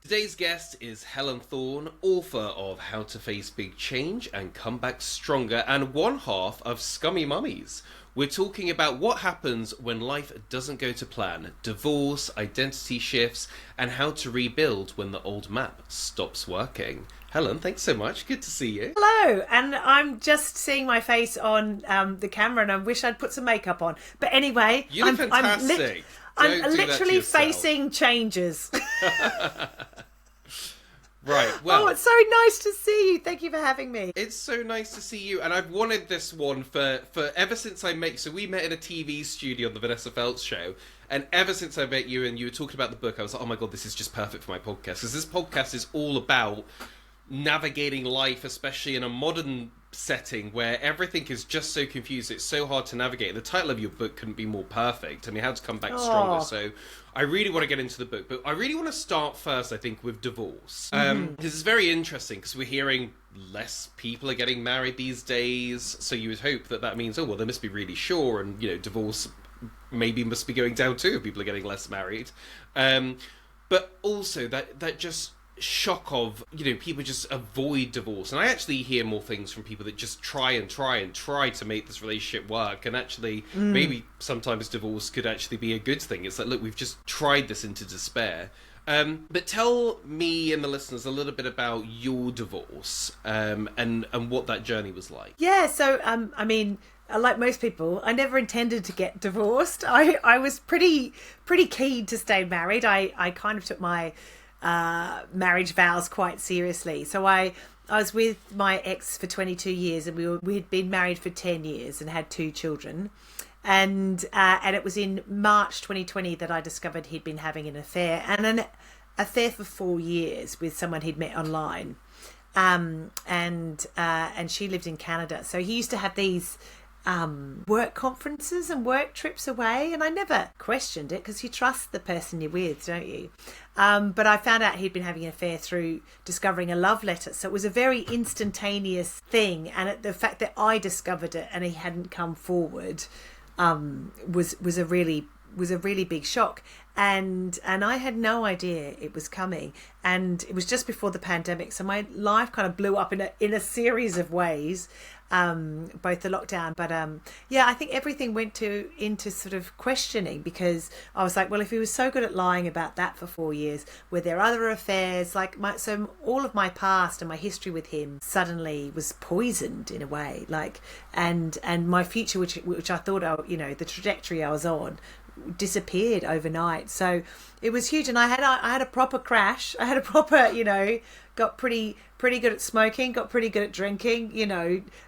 Today's guest is Helen Thorn, author of How to Face Big Change and Come Back Stronger, and one half of Scummy Mummies. We're talking about what happens when life doesn't go to plan, divorce, identity shifts, and how to rebuild when the old map stops working. Helen, thanks so much. Good to see you. Hello, and I'm just seeing my face on the camera, and I wish I'd put some makeup on. But anyway, You look fantastic. I'm literally facing changes. Right, well... Oh, it's so nice to see you. Thank you for having me. It's so nice to see you, and I've wanted this one for ever since I met you. So we met in a TV studio on the Vanessa Feltz show, and ever since I met you and you were talking about the book, I was like, oh my god, this is just perfect for my podcast. Because this podcast is all about navigating life, especially in a modern setting where everything is just so confused. It's so hard to navigate. The title of your book couldn't be more perfect. I mean, How to Come Back Stronger. So I really want to get into the book, but I really want to start first, I think, with divorce. This is very interesting because we're hearing less people are getting married these days. So you would hope that means, oh, well, they must be really sure, and, you know, divorce maybe must be going down too if people are getting less married. But also that just shock of, you know, people just avoid divorce. And I actually hear more things from people that just try to make this relationship work, and actually maybe sometimes divorce could actually be a good thing. It's like, look, we've just tried this into despair. But tell me and the listeners a little bit about your divorce, and what that journey was like. Yeah, so I mean, like most people, I never intended to get divorced. I was pretty keen to stay married. I kind of took my marriage vows quite seriously. So I was with my ex for 22 years, and we had been married for 10 years and had 2 children. And it was in March 2020 that I discovered he'd been having an affair, and an affair for 4 years with someone he'd met online. And she lived in Canada. So he used to have these work conferences and work trips away, and I never questioned it because you trust the person you're with, don't you? But I found out he'd been having an affair through discovering a love letter. So it was a very instantaneous thing, and the fact that I discovered it and he hadn't come forward was a really big shock, and I had no idea it was coming, and it was just before the pandemic, so my life kind of blew up in a series of ways, both the lockdown, but yeah, I think everything went into sort of questioning, because I was like, well, if he was so good at lying about that for 4 years, were there other affairs? So all of my past and my history with him suddenly was poisoned in a way, and my future, which I thought, the trajectory I was on, disappeared overnight. So it was huge, and I had a proper crash. I had a proper, got pretty good at smoking, got pretty good at drinking,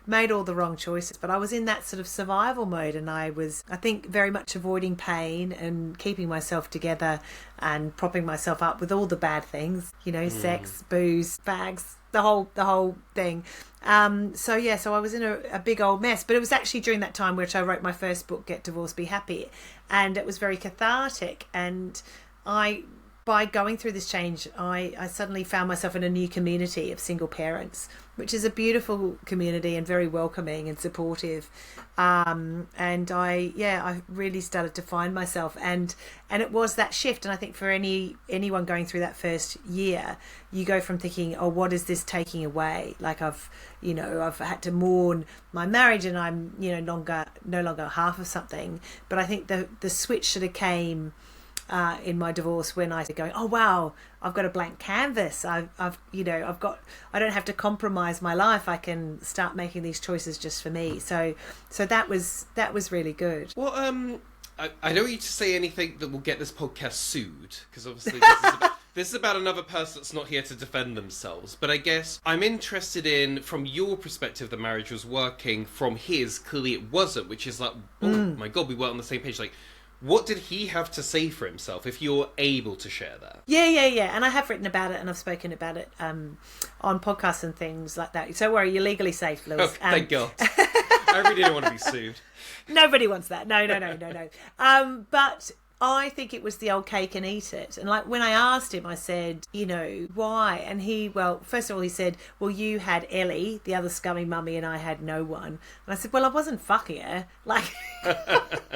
made all the wrong choices, but I was in that sort of survival mode, and I think, very much avoiding pain and keeping myself together and propping myself up with all the bad things, sex, booze, fags, the whole thing. So I was in a big old mess, but it was actually during that time which I wrote my first book, Get Divorced, Be Happy, and it was very cathartic. And by going through this change, I suddenly found myself in a new community of single parents, which is a beautiful community and very welcoming and supportive. And I really started to find myself, and it was that shift. And I think for anyone going through that first year, you go from thinking, oh, what is this taking away? Like I've had to mourn my marriage, and I'm no longer half of something. But I think the switch sort of came in my divorce when I started going, oh wow, I've got a blank canvas. I don't have to compromise my life. I can start making these choices just for me. So that was really good. Well, I don't want you to say anything that will get this podcast sued, because obviously this is about another person that's not here to defend themselves. But I guess I'm interested in, from your perspective, the marriage was working. From his, clearly it wasn't, which is like, oh my God, we weren't on the same page. Like, what did he have to say for himself, if you're able to share that? Yeah. And I have written about it, and I've spoken about it on podcasts and things like that. So don't worry, you're legally safe, Lewis. Oh, thank God. I really don't want to be sued. Nobody wants that. No. But I think it was the old cake and eat it. And like when I asked him, I said, why? And first of all, he said, well, you had Ellie, the other scummy mummy, and I had no one. And I said, well, I wasn't fucking her. Like,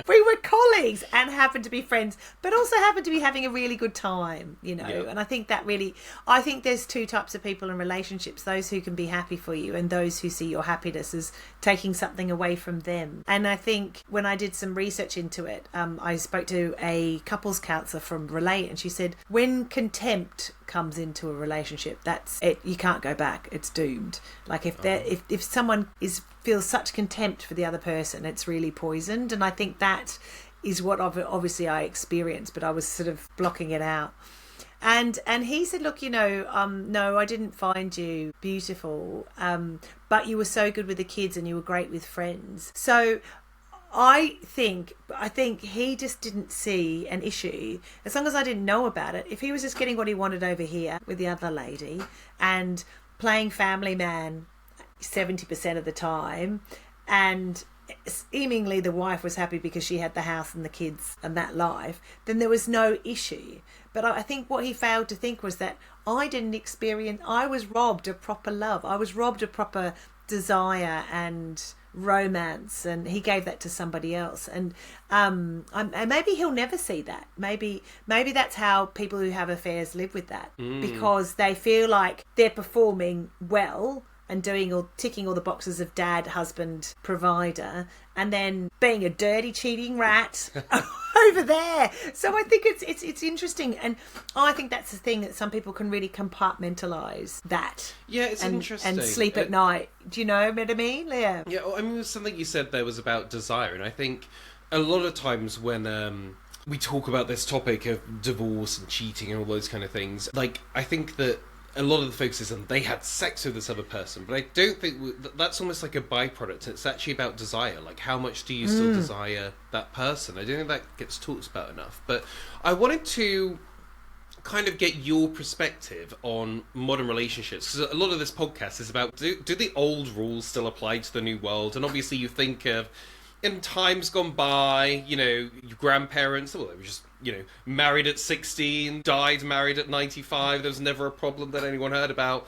we were colleagues and happened to be friends, but also happened to be having a really good time, Yeah. And I think I think there's two types of people in relationships, those who can be happy for you and those who see your happiness as taking something away from them. And I think when I did some research into it, I spoke to a couples counsellor from Relate, and she said when contempt comes into a relationship, that's it. You can't go back. It's doomed. Like if someone feels such contempt for the other person, it's really poisoned. And I think that is what obviously I experienced, but I was sort of blocking it out. And he said, look, no, I didn't find you beautiful, but you were so good with the kids and you were great with friends. So I think he just didn't see an issue. As long as I didn't know about it, if he was just getting what he wanted over here with the other lady and playing family man 70% of the time, and seemingly the wife was happy because she had the house and the kids and that life, then there was no issue. But I think what he failed to think was that I was robbed of proper love. I was robbed of proper desire and romance, and he gave that to somebody else. And maybe he'll never see that. Maybe that's how people who have affairs live with that, because they feel like they're performing well and ticking all the boxes of dad, husband, provider, and then being a dirty, cheating rat over there. So I think it's interesting, and I think that's the thing, that some people can really compartmentalize that. Yeah, it's interesting. And sleep at night. Do you know what I mean? Yeah. Yeah, I mean, something you said there was about desire, and I think a lot of times when we talk about this topic of divorce and cheating and all those kind of things, like, I think that a lot of the focus is on they had sex with this other person, but I don't think that's almost like a byproduct. It's actually about desire. Like, how much do you still desire that person? I don't think that gets talked about enough. But I wanted to kind of get your perspective on modern relationships, because a lot of this podcast is about do the old rules still apply to the new world? And obviously you think of, in times gone by, your grandparents, well, they were just, married at 16, died married at 95. There was never a problem that anyone heard about.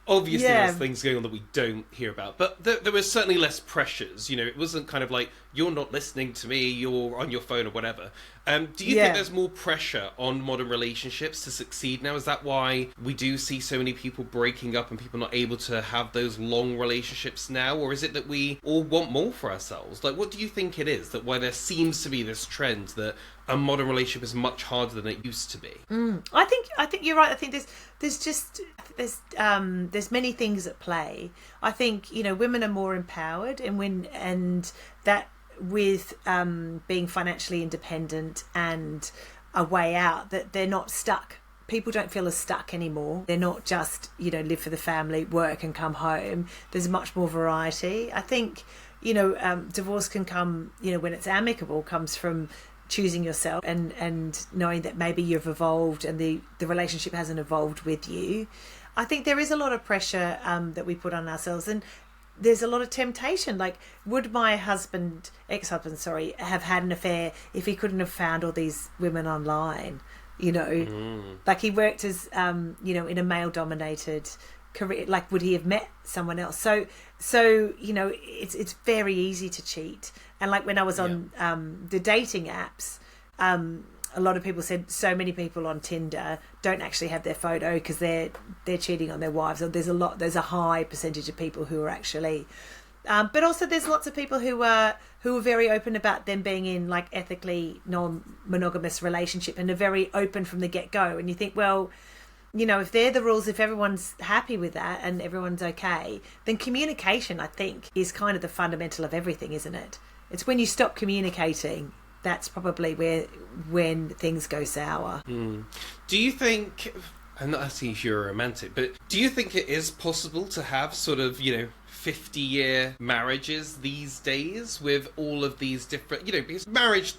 Obviously, there's things going on that we don't hear about. But there was certainly less pressures. It wasn't kind of like, you're not listening to me, you're on your phone or whatever. Do you think there's more pressure on modern relationships to succeed now? Is that why we do see so many people breaking up and people not able to have those long relationships now? Or is it that we all want more for ourselves? Like, what do you think it is, that why there seems to be this trend that a modern relationship is much harder than it used to be? I think you're right. I think there's many things at play. I think women are more empowered, and that with being financially independent and a way out, that they're not stuck. People don't feel as stuck anymore. They're not just live for the family, work and come home. There's much more variety. I think divorce can come when it's amicable, comes from choosing yourself and knowing that maybe you've evolved and the relationship hasn't evolved with you. I think there is a lot of pressure that we put on ourselves, and there's a lot of temptation. Like, would my ex-husband, have had an affair if he couldn't have found all these women online? Like, he worked as in a male-dominated career. Like, would he have met someone else? So it's very easy to cheat. And like when I was on the dating apps, a lot of people said so many people on Tinder don't actually have their photo because they're cheating on their wives. Or there's a high percentage of people who are actually, but also there's lots of people who are very open about them being in like ethically non-monogamous relationship and are very open from the get-go. And you think, well, if they're the rules, if everyone's happy with that and everyone's okay, then communication, I think, is kind of the fundamental of everything, isn't it? It's when you stop communicating, that's probably when things go sour. Do you think, I'm not asking if you're a romantic, but do you think it is possible to have sort of, 50-year marriages these days with all of these different, because marriage,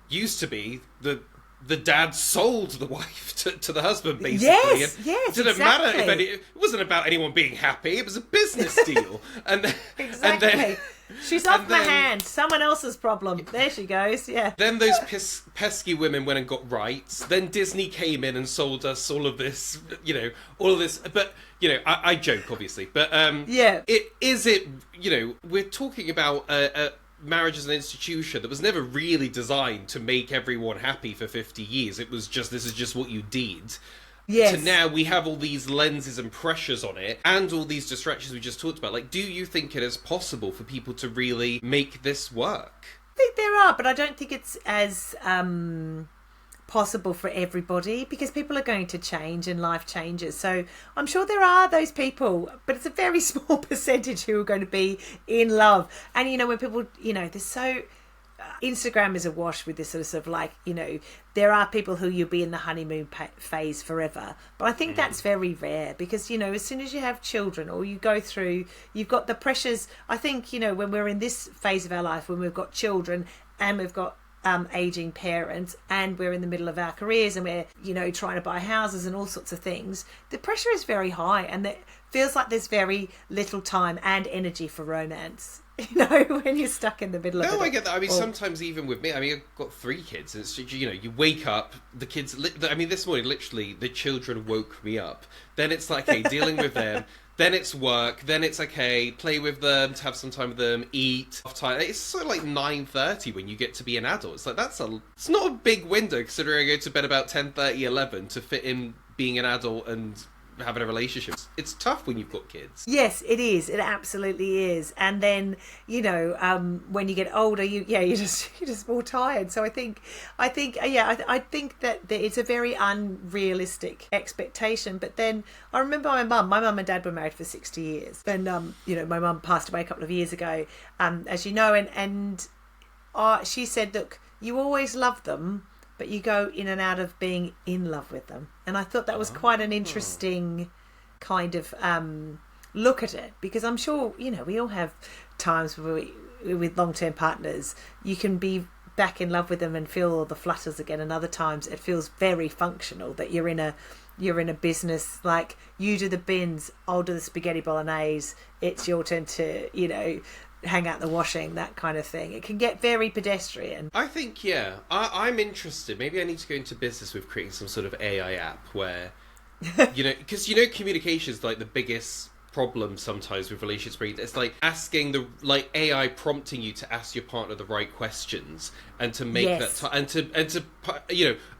used to be the dad sold the wife to the husband, basically. Yes, it didn't matter if it wasn't about anyone being happy. It was a business deal. And exactly. She's off my hand. Someone else's problem. There she goes. Yeah. Then those pesky women went and got rights. Then Disney came in and sold us all of this, all of this. But, I joke, obviously. But we're talking about marriage as an institution that was never really designed to make everyone happy for 50 years. It was just, this is just what you did. Yes. So now we have all these lenses and pressures on it and all these distractions we just talked about. Like, do you think it is possible for people to really make this work? I think there are, but I don't think it's as possible for everybody, because people are going to change and life changes. So I'm sure there are those people, but it's a very small percentage who are going to be in love. And, when people, there's so... Instagram is awash with this sort of like, there are people who you'll be in the honeymoon phase forever. But I think that's very rare because, as soon as you have children or you go through, you've got the pressures. I think, when we're in this phase of our life, when we've got children and we've got aging parents and we're in the middle of our careers and we're, trying to buy houses and all sorts of things, the pressure is very high and it feels like there's very little time and energy for romance. When you're stuck in the middle of it. No, I get that. I mean, sometimes even with me, I've got 3 kids. And it's, you wake up, the kids... this morning, literally, the children woke me up. Then it's like, okay, dealing with them. Then it's work. Then it's, okay, play with them, to have some time with them, eat. Time. It's sort of like 9:30 when you get to be an adult. It's like, it's not a big window, considering I go to bed about 10:30, 11 to fit in being an adult and having a relationship. It's tough when you've got kids. Yes, it is. It absolutely is. And then, when you get older, you're just more tired. So I think that it's a very unrealistic expectation. But then I remember my mum and dad were married for 60 years. And, my mum passed away a couple of years ago, as you know, and she said, look, you always love them, but you go in and out of being in love with them. And I thought that was quite an interesting kind of look at it, because I'm sure, we all have times where with long-term partners, you can be back in love with them and feel all the flutters again, and other times it feels very functional that you're in a business, like you do the bins, I'll do the spaghetti bolognese, it's your turn to, hang out the washing, that kind of thing. It can get very pedestrian. I think, I'm interested. Maybe I need to go into business with creating some sort of AI app where, because, communication is like the biggest problem sometimes with relationships. It's like asking AI prompting you to ask your partner the right questions and to make that and to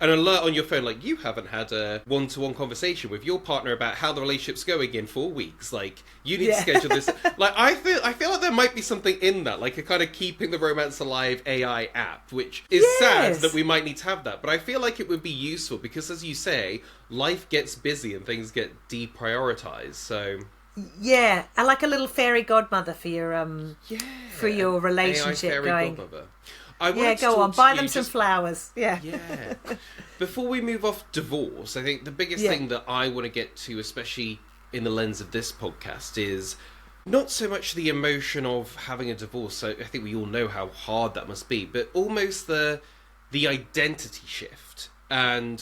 an alert on your phone, like, you haven't had a one-to-one conversation with your partner about how the relationship's going in 4 weeks, like you need to schedule this. Like, I feel like there might be something in that, like a kind of keeping the romance alive AI app, which is sad that we might need to have that, but I feel like it would be useful because, as you say, life gets busy and things get deprioritized. So yeah, and like a little fairy godmother for your relationship. AI fairy going. Godmother. Go on, buy them some flowers. Yeah. Before we move off divorce, I think the biggest thing that I want to get to, especially in the lens of this podcast, is not so much the emotion of having a divorce. So I think we all know how hard that must be, but almost the identity shift. And,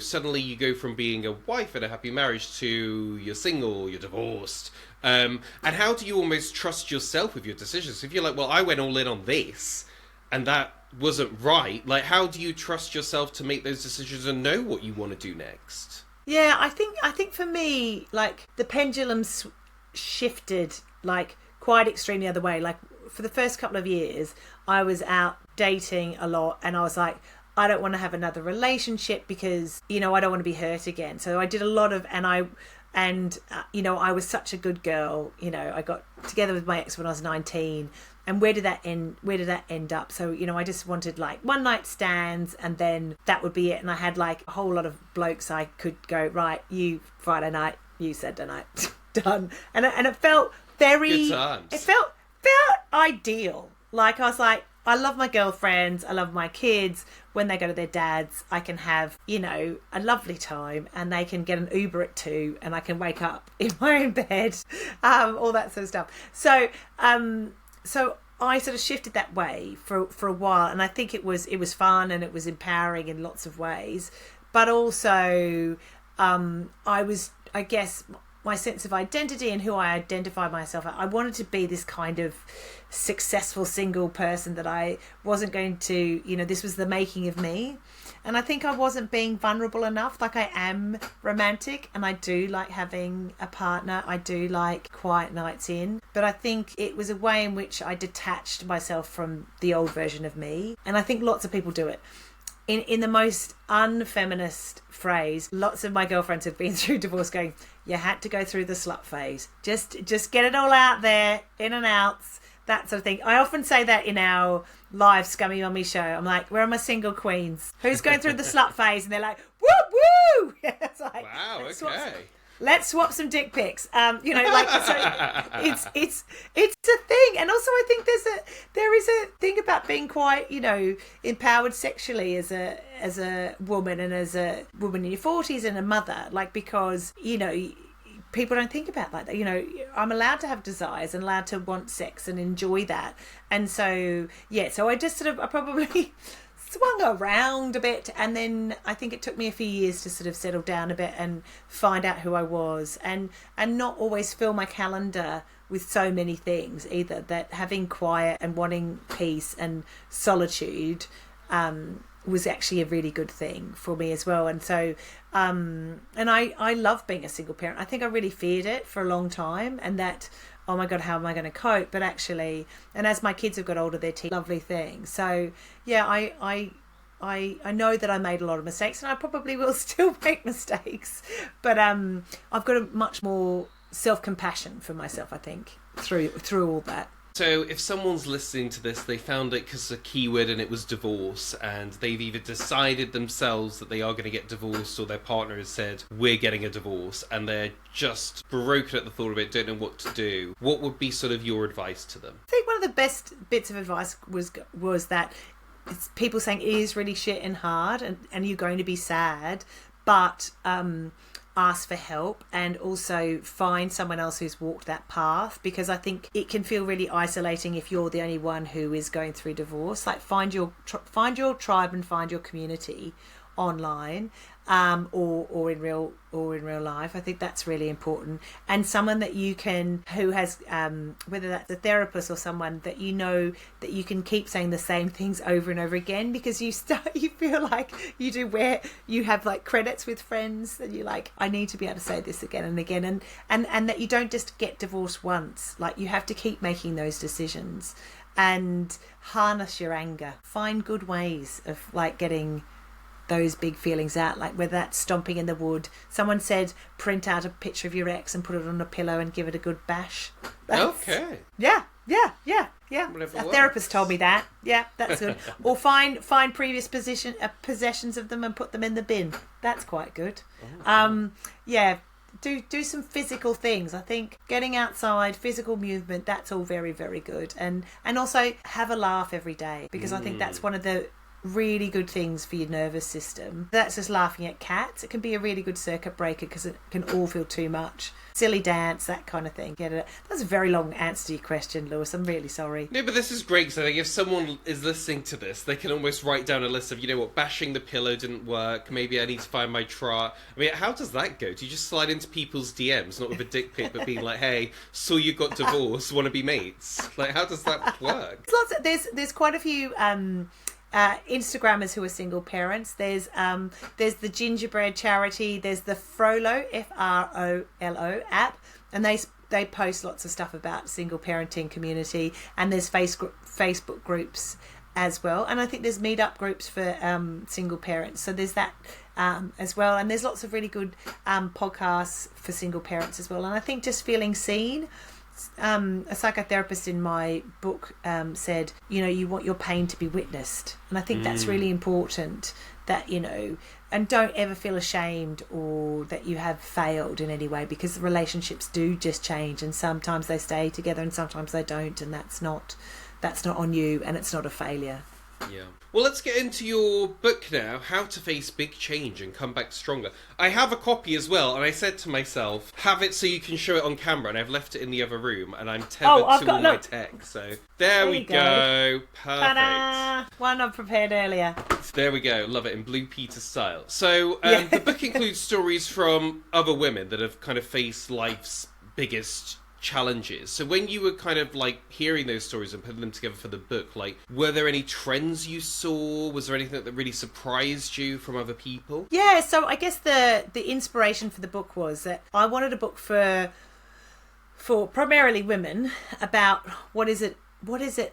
suddenly you go from being a wife in a happy marriage to you're single, you're divorced. And how do you almost trust yourself with your decisions? If you're like, well, I went all in on this and that wasn't right, like, how do you trust yourself to make those decisions and know what you want to do next? Yeah, I think for me, like, the pendulum shifted, like, quite extremely the other way. Like, for the first couple of years, I was out dating a lot and I was like, I don't want to have another relationship because, I don't want to be hurt again. So I did a lot of, I was such a good girl. I got together with my ex when I was 19. And where did that end up? So, I just wanted like one night stands and then that would be it. And I had like a whole lot of blokes I could go, right, you Friday night, you Saturday night, done. And it felt very, it felt ideal. Like, I was like, I love my girlfriends, I love my kids. When they go to their dads, I can have, a lovely time and they can get an Uber at 2 and I can wake up in my own bed, all that sort of stuff. So I sort of shifted that way for a while, and I think it was fun and it was empowering in lots of ways. But also, I guess my sense of identity and who I identify myself at. I wanted to be this kind of successful single person that I wasn't going to, this was the making of me. And I think I wasn't being vulnerable enough. Like, I am romantic and I do like having a partner. I do like quiet nights in. But I think it was a way in which I detached myself from the old version of me. And I think lots of people do it. In the most unfeminist phrase, lots of my girlfriends have been through divorce going, you had to go through the slut phase. Just get it all out there, in and outs, that sort of thing. I often say that in our live Scummy Mummies show. I'm like, where are my single queens? Who's going through the slut phase? And they're like, woo, woo! It's like, wow, okay. Let's swap some dick pics. So it's a thing. And also I think there is a thing about being quite, empowered sexually as a woman and as a woman in your 40s and a mother, like, because, people don't think about like that. I'm allowed to have desires and allowed to want sex and enjoy that. And so, so I just I probably swung around a bit, and then I think it took me a few years to sort of settle down a bit and find out who I was, and not always fill my calendar with so many things either. That having quiet and wanting peace and solitude was actually a really good thing for me as well. And so and I love being a single parent. I think I really feared it for a long time, and that, oh my God, how am I going to cope? But actually, and as my kids have got older, they're lovely things. So yeah, I know that I made a lot of mistakes, and I probably will still make mistakes, but I've got a much more self-compassion for myself, I think, through all that. So if someone's listening to this, they found it because a keyword and it was divorce, and they've either decided themselves that they are going to get divorced, or their partner has said, we're getting a divorce, and they're just broken at the thought of it, don't know what to do, what would be sort of your advice to them? I think one of the best bits of advice was that it's people saying it is really shit and hard, and you're going to be sad, but ask for help, and also find someone else who's walked that path, because I think it can feel really isolating if you're the only one who is going through divorce. Like, find your tribe and find your community online, or in real life. I think that's really important, and someone that you can, who has whether that's a therapist or someone that that you can keep saying the same things over and over again, because you feel like you do, where you have like credits with friends and you're like, I need to be able to say this again and again, and that you don't just get divorced once. Like, you have to keep making those decisions and harness your anger. Find good ways of like getting those big feelings out, like whether that's stomping in the wood. Someone said print out a picture of your ex and put it on a pillow and give it a good bash. Okay. Yeah. A therapist told me that. Yeah, that's good. Or find previous possessions of them and put them in the bin. That's quite good. Do some physical things. I think getting outside, physical movement, that's all very, very good. And also have a laugh every day, because I think that's one of the really good things for your nervous system. That's just laughing at cats. It can be a really good circuit breaker, because it can all feel too much. Silly dance, that kind of thing. Get it? That's a very long answer to your question, Lewis. I'm really sorry. No, but this is great, because I think if someone is listening to this, they can almost write down a list of, bashing the pillow didn't work, maybe I need to find my tribe. I mean, how does that go? Do you just slide into people's DMs, not with a dick pic, but being like, hey, saw you got divorced, want to be mates? Like, how does that work? There's quite a few Instagrammers who are single parents. There's the Gingerbread Charity. There's the Frollo, Frolo app, and they post lots of stuff about single parenting community. And there's Facebook groups as well. And I think there's meetup groups for single parents. So there's that as well. And there's lots of really good podcasts for single parents as well. And I think just feeling seen. A psychotherapist in my book said, you want your pain to be witnessed. And I think that's really important, that, and don't ever feel ashamed or that you have failed in any way, because relationships do just change, and sometimes they stay together and sometimes they don't, and that's not on you, and it's not a failure. Yeah. Well, let's get into your book now, How to Face Big Change and Come Back Stronger. I have a copy as well, and I said to myself, have it so you can show it on camera, and I've left it in the other room, and I'm tethered to all my tech, so there we go. Perfect. Ta-da! One I prepared earlier. There we go. Love it, in Blue Peter style. So, the book includes stories from other women that have kind of faced life's biggest challenges. So when you were kind of like hearing those stories and putting them together for the book, like, were there any trends you saw? Was there anything that really surprised you from other people? Yeah, so I guess the inspiration for the book was that I wanted a book for primarily women about what is it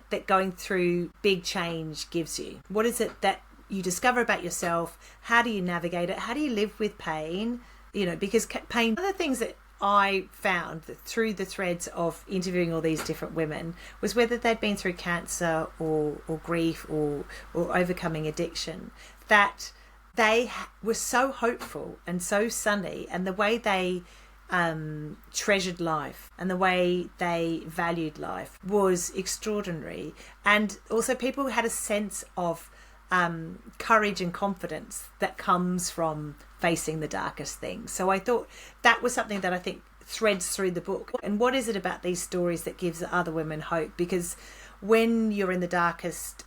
that going through big change gives you? What is it that you discover about yourself? How do you navigate it? How do you live with pain? You know, because pain, one of the things that I found that through the threads of interviewing all these different women was whether they'd been through cancer or grief or overcoming addiction, that they were so hopeful and so sunny, and the way they treasured life and the way they valued life was extraordinary. And also people had a sense of courage and confidence that comes from facing the darkest things. So I thought that was something that I think threads through the book. And what is it about these stories that gives other women hope? Because when you're in the darkest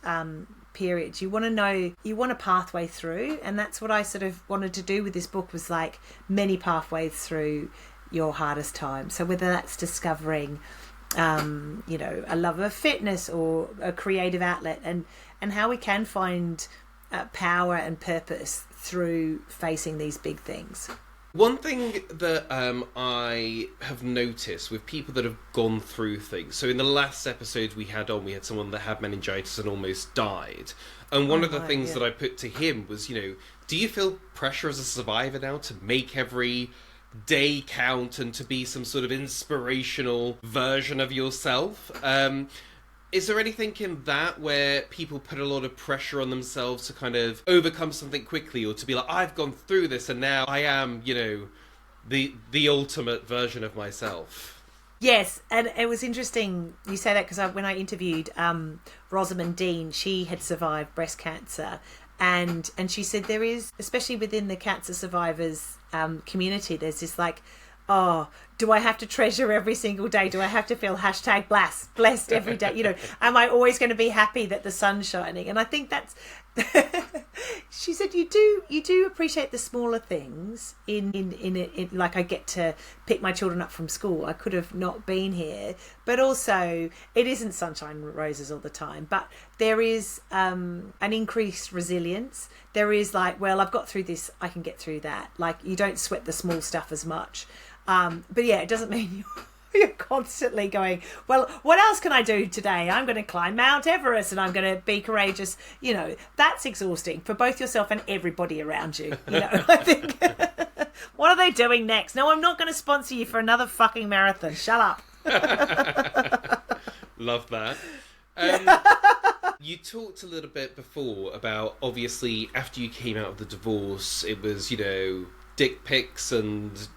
periods, you want to know, you want a pathway through. And that's what I sort of wanted to do with this book, was like many pathways through your hardest time. So whether that's discovering a love of fitness or a creative outlet, and how we can find power and purpose through facing these big things. One thing that I have noticed with people that have gone through things, so in the last episode we had someone that had meningitis and almost died, and one of the things that I put to him was, do you feel pressure as a survivor now to make every day count and to be some sort of inspirational version of yourself? Is there anything in that where people put a lot of pressure on themselves to kind of overcome something quickly, or to be like, I've gone through this and now I am, the ultimate version of myself? Yes, and it was interesting you say that, because when I interviewed Rosamund Dean, she had survived breast cancer, and she said there is, especially within the cancer survivors community, there's this like, oh, do I have to treasure every single day? Do I have to feel #blessed every day? Am I always going to be happy that the sun's shining? And I think that's, she said, you do appreciate the smaller things in like, I get to pick my children up from school. I could have not been here, but also it isn't sunshine and roses all the time, but there is an increased resilience. There is like, well, I've got through this, I can get through that. Like, you don't sweat the small stuff as much. But yeah, it doesn't mean you're constantly going, well, what else can I do today? I'm going to climb Mount Everest and I'm going to be courageous. That's exhausting for both yourself and everybody around you. I think, what are they doing next? No, I'm not going to sponsor you for another fucking marathon. Shut up. Love that. You talked a little bit before about, obviously, after you came out of the divorce, it was, dick pics and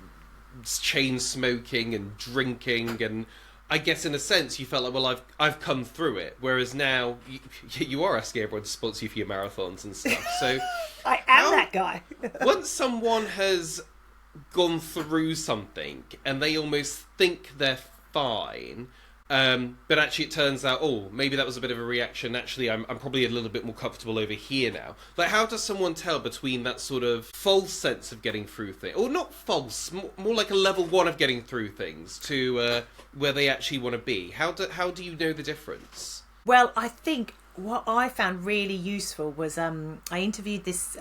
chain smoking and drinking, and I guess in a sense you felt like, well, I've come through it, whereas now you are asking everyone to sponsor you for your marathons and stuff. So I am that guy. Once someone has gone through something and they almost think they're fine, but actually it turns out, oh, maybe that was a bit of a reaction. Actually, I'm probably a little bit more comfortable over here now. Like, how does someone tell between that sort of false sense of getting through things, or not false, more like a level one of getting through things, to where they actually want to be? How do you know the difference? Well, I think what I found really useful was I interviewed this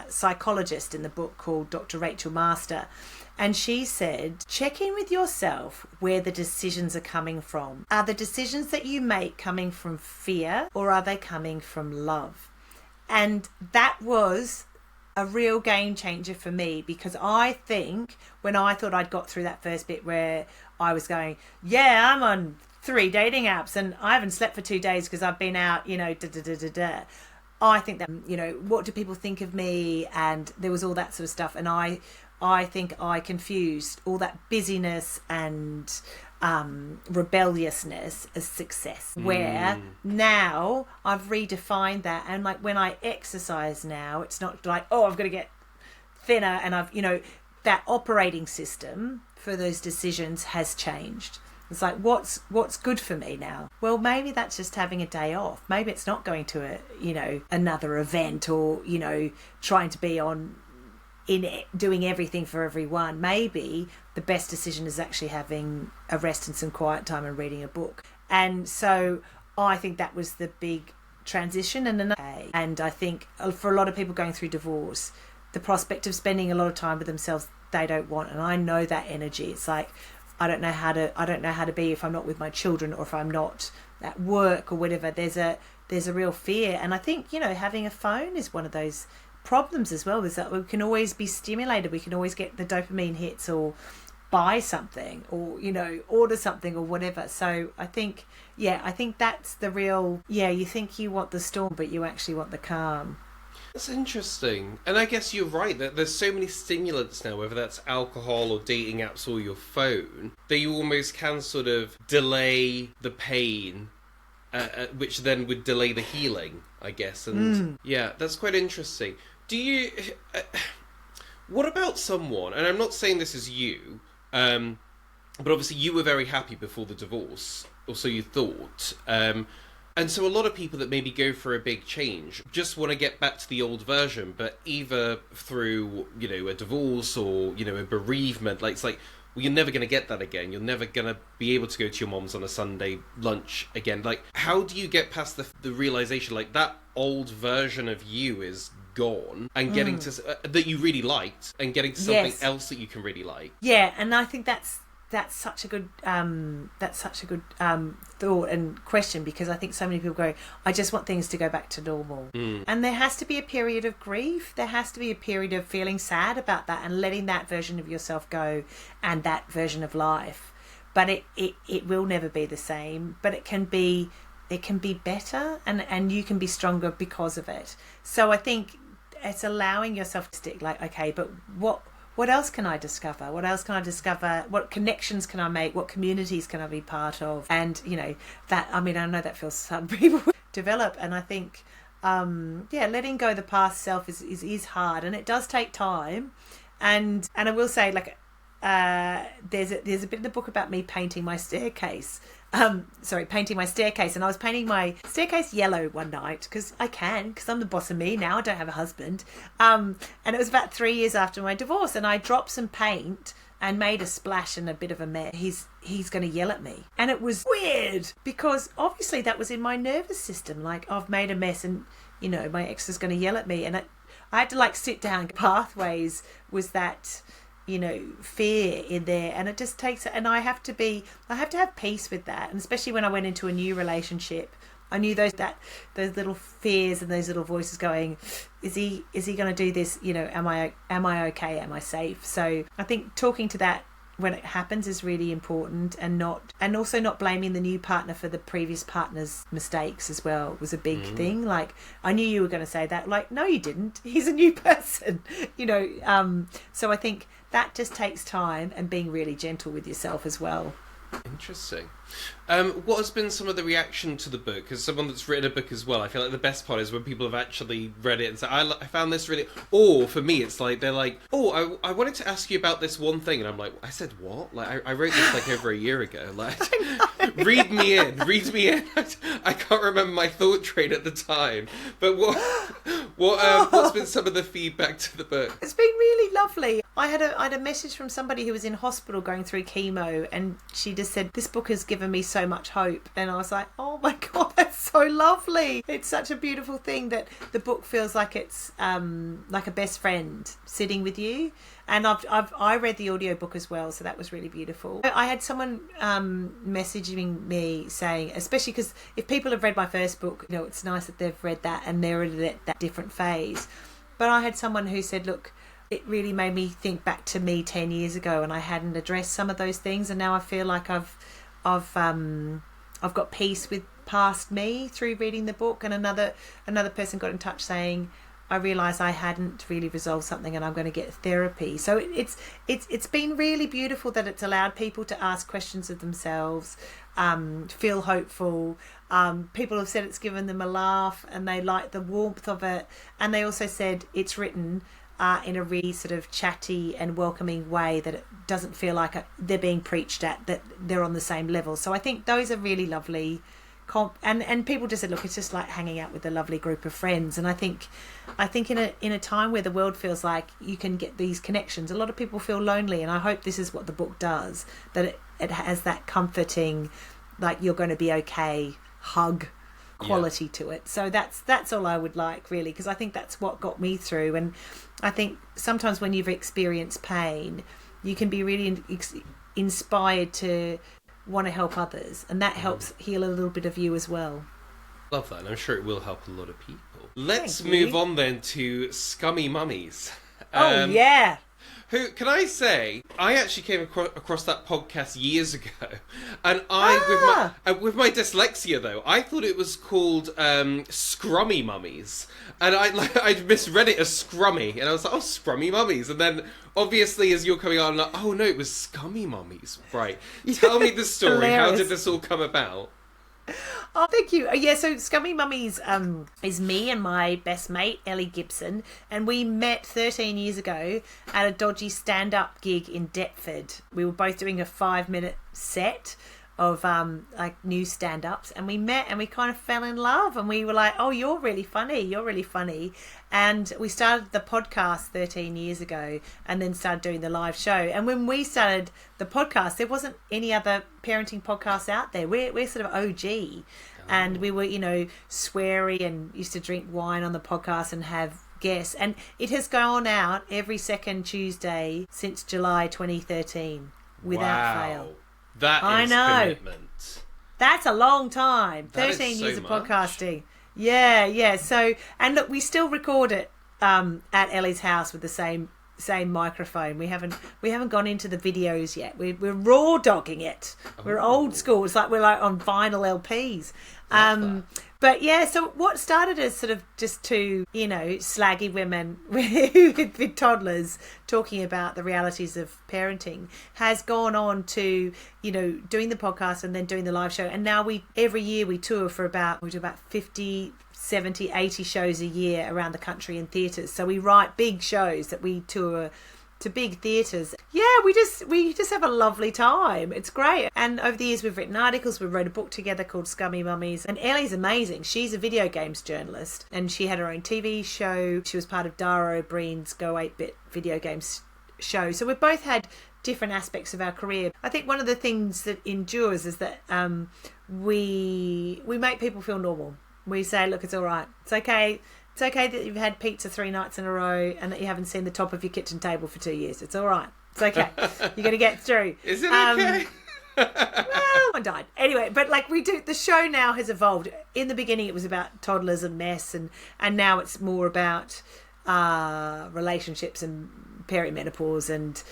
psychologist in the book called Dr. Rachel Master. And she said, check in with yourself where the decisions are coming from. Are the decisions that you make coming from fear, or are they coming from love? And that was a real game changer for me, because I think when I thought I'd got through that first bit where I was going, yeah, I'm on 3 dating apps and I haven't slept for 2 days because I've been out, I think that, what do people think of me? And there was all that sort of stuff. And I think I confused all that busyness and rebelliousness as success, where now I've redefined that. And like when I exercise now, it's not like, oh, I've got to get thinner, and I've, that operating system for those decisions has changed. It's like, what's good for me now? Well, maybe that's just having a day off. Maybe it's not going to another event, or trying to be doing everything for everyone. Maybe the best decision is actually having a rest and some quiet time and reading a book. And so I think that was the big transition. And I think for a lot of people going through divorce, the prospect of spending a lot of time with themselves, they don't want. And I know that energy. It's like, I don't know how to be if I'm not with my children, or if I'm not at work or whatever. There's a real fear. And I think, having a phone is one of those problems as well, is that we can always be stimulated. We can always get the dopamine hits, or buy something, or order something or whatever. So I think that's the real, you think you want the storm, but you actually want the calm. That's interesting. And I guess you're right that there's so many stimulants now, whether that's alcohol or dating apps or your phone, that you almost can sort of delay the pain, which then would delay the healing, I guess. And yeah, that's quite interesting. Do you... what about someone, and I'm not saying this is you, but obviously you were very happy before the divorce, or so you thought. And so a lot of people that maybe go for a big change just want to get back to the old version, but either through, a divorce or, a bereavement, it's like, well, you're never going to get that again. You're never going to be able to go to your mom's on a Sunday lunch again. Like, how do you get past the realization, like, that old version of you is gone, and getting to, that you really liked, and getting to something else that you can really like? Yeah, and I think that's such a good thought and question, because I think so many people go, I just want things to go back to normal. And there has to be a period of grief. There has to be a period of feeling sad about that and letting that version of yourself go, and that version of life. But it will never be the same, but it can be better, and you can be stronger because of it. So I think it's allowing yourself to stick, like, okay, but what else can I discover? What else can I discover? What connections can I make? What communities can I be part of? And, that, I know that feels some people develop. And I think, letting go of the past self is hard, and it does take time. And I will say, like, there's a bit in the book about me painting my staircase. Painting my staircase, and I was painting my staircase yellow one night because I'm the boss of me now. I don't have a husband, and it was about 3 years after my divorce, and I dropped some paint and made a splash and a bit of a mess. He's going to yell at me, and it was weird because obviously that was in my nervous system. Like, I've made a mess, and my ex is going to yell at me, and I had to sit down. Pathways was that. Fear in there, and it just takes, and I have to have peace with that. And especially when I went into a new relationship, I knew those little fears and those little voices going, is he going to do this? Am I okay? Am I safe? So I think talking to that when it happens is really important, and also not blaming the new partner for the previous partner's mistakes as well was a big thing. Like, I knew you were going to say that. Like, no, you didn't. He's a new person. So I think that just takes time, and being really gentle with yourself as well. Interesting. What has been some of the reaction to the book? As someone that's written a book as well, I feel like the best part is when people have actually read it and said, I found this really... Or, for me, it's like, they're like, oh, I wanted to ask you about this one thing. And I'm like, I said what? Like, I wrote this over a year ago. Like, read me in. I can't remember my thought train at the time. But what's been some of the feedback to the book? It's been really lovely. I had a message from somebody who was in hospital going through chemo, and she just said, this book has given me so much hope. And I was like, oh my God, that's so lovely. It's such a beautiful thing that the book feels like it's like a best friend sitting with you. And I read the audiobook as well, so that was really beautiful. I had someone messaging me saying, especially because if people have read my first book, it's nice that they've read that and they're at that different phase. But I had someone who said, look, it really made me think back to me 10 years ago, and I hadn't addressed some of those things, and now I feel like I've got peace with past me through reading the book. And another person got in touch saying, I realised I hadn't really resolved something and I'm going to get therapy. So it's been really beautiful that it's allowed people to ask questions of themselves, feel hopeful. People have said it's given them a laugh and they like the warmth of it. And they also said it's written in a really sort of chatty and welcoming way, that it doesn't feel like they're being preached at, that they're on the same level. So I think those are really lovely. And people just said, look, it's just like hanging out with a lovely group of friends. And I think in a time where the world feels like you can get these connections, a lot of people feel lonely, and I hope this is what the book does, that it has that comforting, like you're going to be okay, hug quality to it. So that's all I would like, really, because I think that's what got me through. And I think sometimes when you've experienced pain, you can be really inspired to want to help others, and that helps heal a little bit of you as well. Love that, and I'm sure it will help a lot of people. Let's move on then to Scummy Mummies. Yeah. Who, can I say, I actually came across that podcast years ago, and with my dyslexia though, I thought it was called Scrummy Mummies, and I misread it as Scrummy, and I was like, oh, Scrummy Mummies, and then obviously as you're coming on, I'm like, oh no, it was Scummy Mummies, right? Tell me the story. Hilarious. How did this all come about? Oh, thank you. Yeah, so Scummy Mummies is me and my best mate, Ellie Gibson, and we met 13 years ago at a dodgy stand-up gig in Deptford. We were both doing a 5-minute set of like new stand-ups, and we met and we kind of fell in love, and we were like, oh, you're really funny. And we started the podcast 13 years ago and then started doing the live show. And when we started the podcast, there wasn't any other parenting podcasts out there. We're sort of OG. And we were, sweary and used to drink wine on the podcast and have guests. And it has gone out every second Tuesday since July 2013 without fail. That is commitment. That's a long time. That 13 is years so of much. podcasting. Yeah. So, and look, we still record it at Ellie's house with the same microphone. We haven't gone into the videos yet. We're raw dogging it. We're old school. It's like we're like on vinyl LPs. But yeah, so what started as sort of just two, slaggy women with toddlers talking about the realities of parenting has gone on to, doing the podcast and then doing the live show. And now every year we tour we do about 50, 70, 80 shows a year around the country in theatres. So we write big shows that we tour to big theatres. Yeah, we just have a lovely time. It's great. And over the years we've written articles. We wrote a book together called Scummy Mummies. And Ellie's amazing. She's a video games journalist and she had her own TV show. She was part of Dara O'Brien's Go 8-Bit video games show. So we've both had different aspects of our career. I think one of the things that endures is that we make people feel normal. We say, look, it's all right. It's okay. It's okay that you've had pizza 3 nights in a row and that you haven't seen the top of your kitchen table for 2 years. It's all right. It's okay. You're going to get through. Is it okay? Well, one died. Anyway, but like the show now has evolved. In the beginning, it was about toddlers and mess, and now it's more about relationships and perimenopause and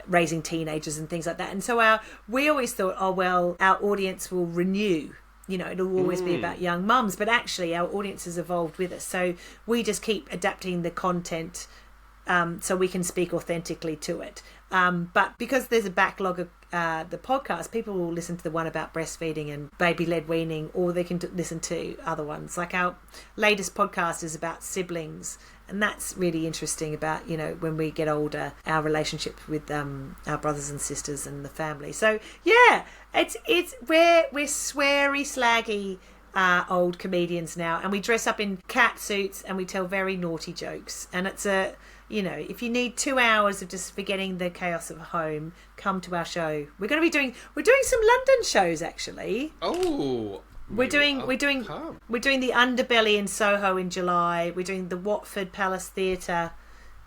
raising teenagers and things like that. And so we always thought, oh, well, our audience will renew. It'll always be about young mums, but actually our audience has evolved with us. So we just keep adapting the content so we can speak authentically to it. But because there's a backlog of the podcast, people will listen to the one about breastfeeding and baby-led weaning, or they can listen to other ones. Like our latest podcast is about siblings, and that's really interesting about, when we get older, our relationship with our brothers and sisters and the family. So yeah, we're sweary, slaggy old comedians now, and we dress up in cat suits and we tell very naughty jokes. And it's if you need 2 hours of just forgetting the chaos of home, come to our show. We're doing some London shows actually. Oh. We're doing the Underbelly in Soho in July. We're doing the Watford Palace Theatre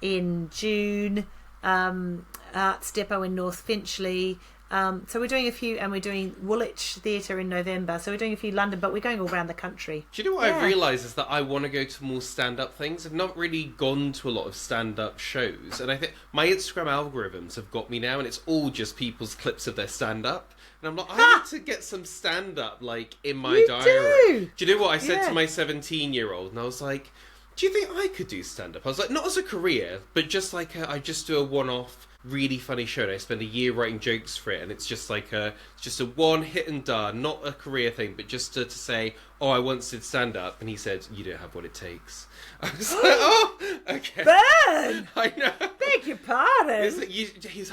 in June. Arts Depot in North Finchley. So we're doing a few, and we're doing Woolwich Theatre in November. So we're doing a few London, but we're going all around the country. Do you know what I've realised is that I want to go to more stand-up things. I've not really gone to a lot of stand-up shows, and I think my Instagram algorithms have got me now, and it's all just people's clips of their stand-up. And I'm like, I need to get some stand-up, in my diary. Do you know what I said to my 17-year-old? And I was like, do you think I could do stand-up? I was like, not as a career, but just like I just do a one-off really funny show and I spend a year writing jokes for it, and it's just like just a one hit and done, not a career thing, but just to say, oh, I once did stand-up, and he said, you don't have what it takes. I was like, oh, okay. Ben! I know. Beg your pardon. It's like,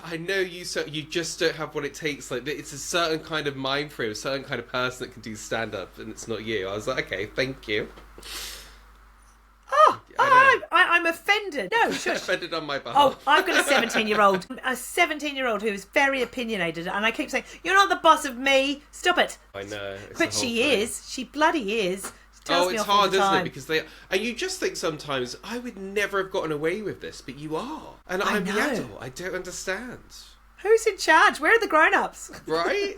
I know you, so you just don't have what it takes. Like, it's a certain kind of mind frame, a certain kind of person that can do stand-up, and it's not you. I was like, okay, thank you. I'm offended. No, shush. Offended on my behalf. Oh, I've got a 17-year-old who is very opinionated, and I keep saying, you're not the boss of me. Stop it. I know. But she is. She bloody is. She tells me it's off all hard, the time. isn't it? Because and you just think sometimes, I would never have gotten away with this, but you are. And I'm the adult. I don't understand. Who's in charge? Where are the grown-ups? Right?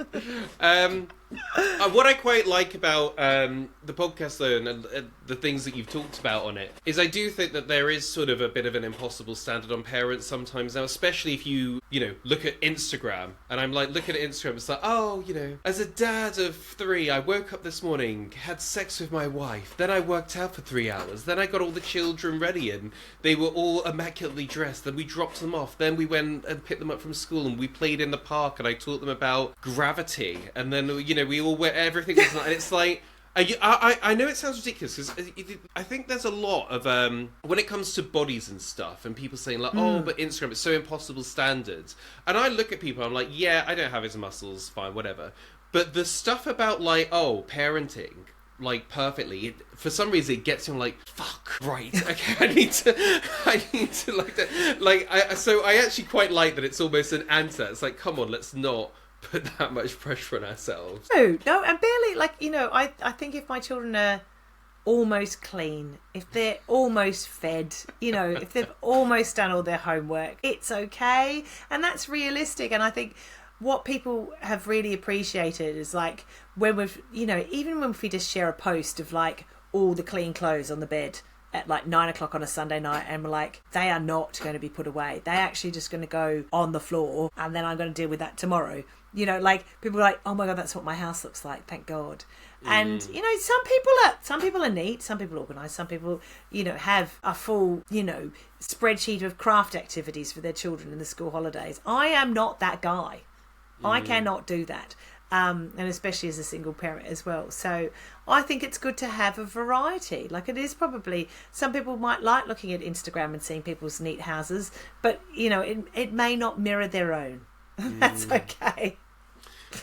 What I quite like about the podcast, though, and the things that you've talked about on it, is I do think that there is sort of a bit of an impossible standard on parents sometimes now, especially if you look at Instagram. And I'm like, looking at Instagram, it's like, oh, as a dad of 3, I woke up this morning, had sex with my wife, then I worked out for 3 hours, then I got all the children ready, and they were all immaculately dressed, then we dropped them off, then we went and picked them up from school, and we played in the park, and I taught them about gravity, and then, we all went, everything was and it's like, I know it sounds ridiculous, because I think there's a lot of, when it comes to bodies and stuff, and people saying like, oh, but Instagram, it's so impossible standards. And I look at people, I'm like, yeah, I don't have his muscles, fine, whatever. But the stuff about like, oh, parenting, like perfectly, for some reason it gets him like, fuck, right, okay, I need to like that. Like, so I actually quite like that it's almost an answer. It's like, come on, let's not put that much pressure on ourselves. No, and barely, like, I think if my children are almost clean, if they're almost fed, if they've almost done all their homework, it's okay. And that's realistic. And I think what people have really appreciated is like when we've, even when we just share a post of like all the clean clothes on the bed at like 9 o'clock on a Sunday night, and we're like, they are not going to be put away. They're actually just going to go on the floor, and then I'm going to deal with that tomorrow. Like people are like, oh my God, that's what my house looks like. Thank God. And, some people are neat, some people organise, some people, have a full, spreadsheet of craft activities for their children in the school holidays. I am not that guy. I cannot do that. And especially as a single parent as well. So I think it's good to have a variety. Like, it is probably, some people might like looking at Instagram and seeing people's neat houses, but, it may not mirror their own. That's okay.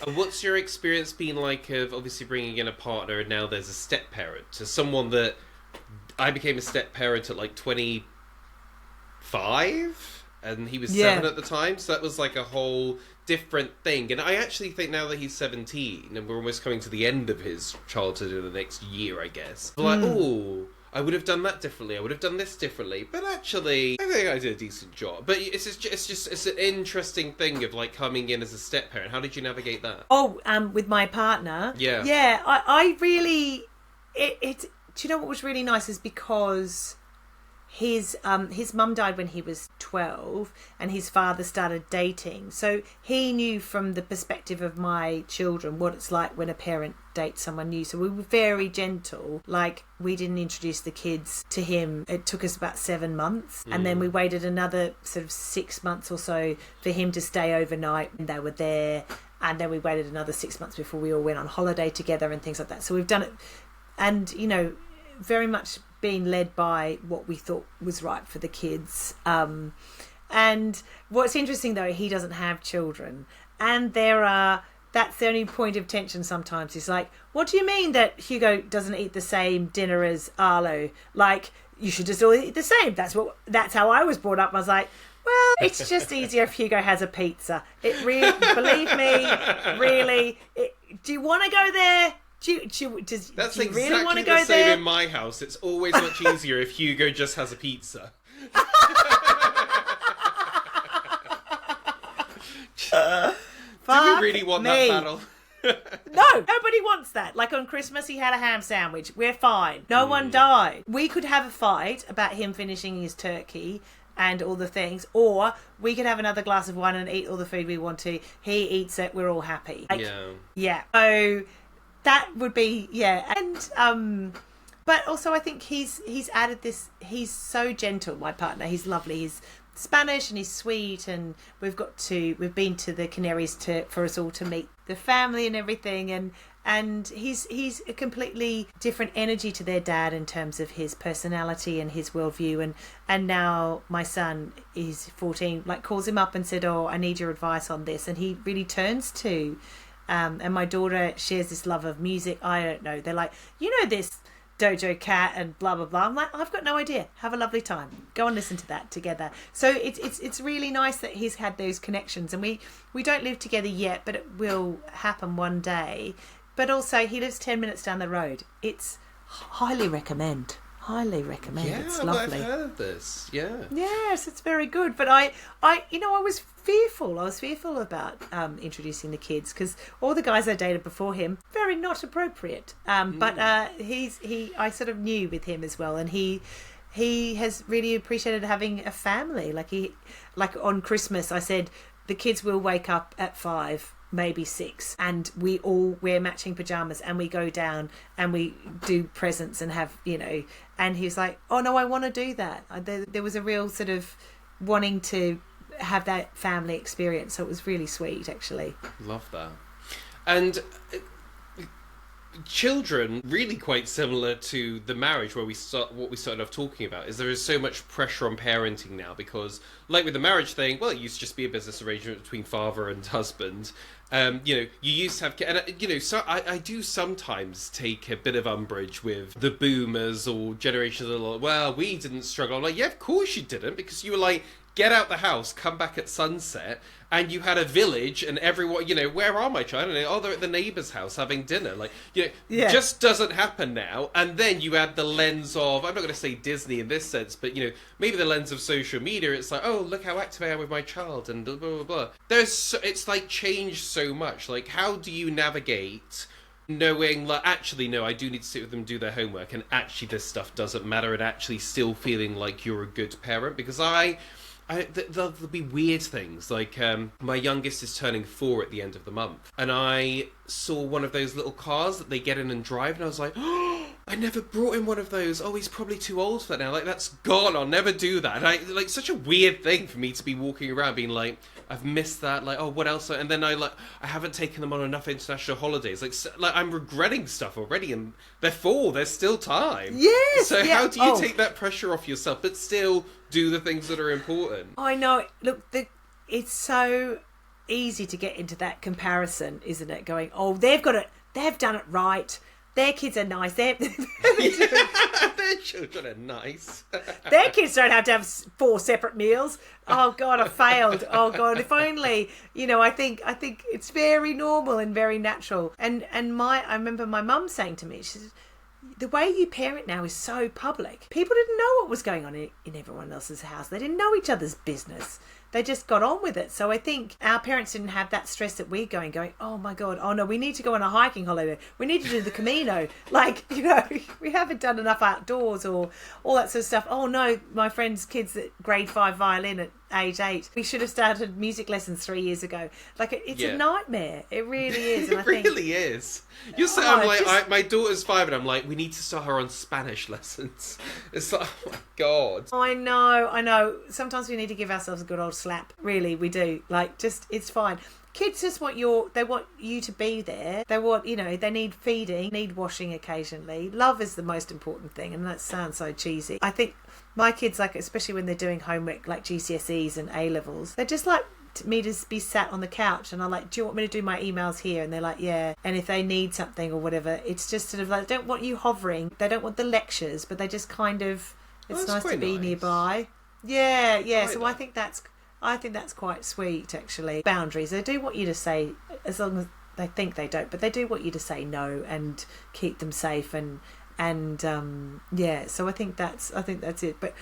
And what's your experience been like of obviously bringing in a partner, and now there's a step parent? To someone that I became a step parent at like 25, and he was 7 at the time, so that was like a whole different thing. And I actually think now that he's 17, and we're almost coming to the end of his childhood in the next year, I guess, like, oh, I would have done that differently, I would have done this differently, but actually I think I did a decent job. But it's an interesting thing of like coming in as a step parent. How did you navigate that? With my partner, I really, do you know what was really nice is because his mum died when he was 12, and his father started dating. So he knew from the perspective of my children what it's like when a parent dates someone new. So we were very gentle. Like, we didn't introduce the kids to him. It took us about 7 months. And then we waited another sort of 6 months or so for him to stay overnight. And they were there. And then we waited another 6 months before we all went on holiday together and things like that. So we've done it. And, very much being led by what we thought was right for the kids. And what's interesting, though, he doesn't have children. And that's the only point of tension sometimes. He's like, what do you mean that Hugo doesn't eat the same dinner as Arlo? Like, you should just all eat the same. That's how I was brought up. I was like, well, it's just easier if Hugo has a pizza. It really, believe me, really. Do you want to go there? Do you really want to go the same there? In my house. It's always much easier if Hugo just has a pizza. Do we really want that battle? No, nobody wants that. Like, on Christmas, he had a ham sandwich. We're fine. No one died. We could have a fight about him finishing his turkey and all the things, or we could have another glass of wine and eat all the food we want to. He eats it. We're all happy. Yeah. So that would be, And But also I think he's added this. He's so gentle, my partner. He's lovely. He's Spanish and he's sweet, and we've been to the Canaries for us all to meet the family and everything, and he's a completely different energy to their dad in terms of his personality and his worldview, and now my son is 14, like calls him up and said, oh, I need your advice on this, and he really turns to and my daughter shares this love of music. I don't know, they're like, this Dojo Cat and blah blah blah. I'm like, I've got no idea. Have a lovely time. Go and listen to that together. So it's really nice that he's had those connections, and we don't live together yet, but it will happen one day. But also he lives 10 minutes down the road. It's highly recommend. Yeah, it's lovely. I've heard of this. Yeah. Yes, it's very good. But I was fearful. I was fearful about introducing the kids, because all the guys I dated before him, very not appropriate. But I sort of knew with him as well, and he has really appreciated having a family. Like on Christmas, I said the kids will wake up at 5. Maybe 6, and we all wear matching pajamas and we go down and we do presents and have, and he's like, oh no, I want to do that. There was a real sort of wanting to have that family experience, so it was really sweet, actually. Love that. And children, really quite similar to the marriage where what we started off talking about, is there is so much pressure on parenting now, because like with the marriage thing, well, it used to just be a business arrangement between father and husband. You used to have, and so I do sometimes take a bit of umbrage with the boomers or generations that are like, well, we didn't struggle. I'm like, yeah, of course you didn't, because you were like, get out the house, come back at sunset, and you had a village, and everyone, where are my children? Oh, they're at the neighbour's house having dinner. Just doesn't happen now. And then you add the lens of, I'm not going to say Disney in this sense, but, maybe the lens of social media. It's like, oh, look how active I am with my child, and blah, blah, blah. It's like changed so much. Like, how do you navigate knowing, like, actually, no, I do need to sit with them, do their homework, and actually this stuff doesn't matter, and actually still feeling like you're a good parent? Because there'll be weird things, like my youngest is turning 4 at the end of the month, and I saw one of those little cars that they get in and drive, and I was like, oh, I never brought him one of those. Oh, he's probably too old for that now. Like, that's gone. I'll never do that. And such a weird thing for me to be walking around being like, I've missed that. Like, oh, what else? And then I haven't taken them on enough international holidays. Like I'm regretting stuff already, and they're 4. There's still time. Yes. So how do you take that pressure off yourself, but still do the things that are important? I know. Look, it's so easy to get into that comparison, isn't it? Going, oh, they've done it right. Their kids are nice. Their children are nice. Their kids don't have to have 4 separate meals. Oh God, I failed. Oh God, if only. I think it's very normal and very natural. And I remember my mum saying to me, she said, the way you parent now is so public. People didn't know what was going on in everyone else's house. They didn't know each other's business. They just got on with it. So I think our parents didn't have that stress that we're going, oh my God, oh no, we need to go on a hiking holiday. We need to do the Camino. We haven't done enough outdoors or all that sort of stuff. Oh no, my friend's kids at grade 5 violin at age 8. We should have started music lessons 3 years ago. It's a nightmare. It really is. And it really is. You're saying, I'm like, my daughter's 5 and I'm like, we need to start her on Spanish lessons. It's like, oh my God. I know. Sometimes we need to give ourselves a good old slap. Really, we do. It's fine. Kids just want they want you to be there. They want, they need feeding, need washing occasionally. Love is the most important thing, and that sounds so cheesy. I think my kids, especially when they're doing homework, like GCSEs and A-levels, they're just like me to be sat on the couch, and I'm like, do you want me to do my emails here? And they're like, yeah. And if they need something or whatever, it's just sort of like, they don't want you hovering. They don't want the lectures, but they just kind of, it's nice to be nearby. Yeah. So I think that's quite sweet, actually. Boundaries. They do want you to say, as long as they think they don't, but they do want you to say no and keep them safe and so I think that's it. But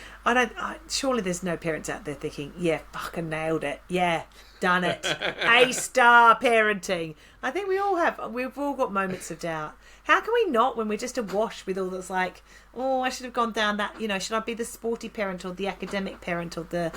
surely there's no parents out there thinking, yeah, fucking nailed it, yeah, done it, A-star parenting. I think we've all got moments of doubt. How can we not, when we're just awash with all that's like, oh, I should have gone down that, should I be the sporty parent or the academic parent or the,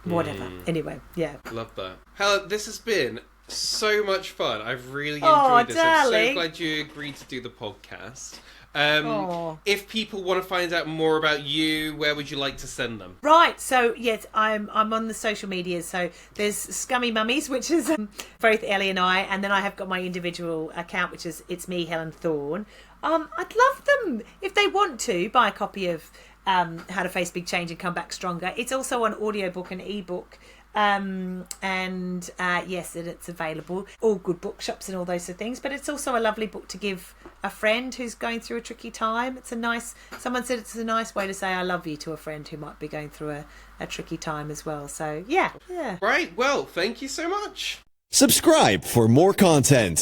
whatever. Anyway, yeah. Love that. Helen, this has been so much fun. I've really enjoyed this. Darling. I'm so glad you agreed to do the podcast. Aw. If people want to find out more about you, where would you like to send them? Right, so yes, I'm on the social medias. So there's Scummy Mummies, which is both Ellie and I, and then I have got my individual account, which is It's Me, Helen Thorn. I'd love them if they want to buy a copy of How to Face Big Change and Come Back Stronger. It's also on audiobook and ebook. Yes, it's available all good bookshops and all those sort of things, but it's also a lovely book to give a friend who's going through a tricky time. Someone said it's a nice way to say I love you to a friend who might be going through a tricky time as well. So yeah. Right, well, thank you so much. Subscribe for more content.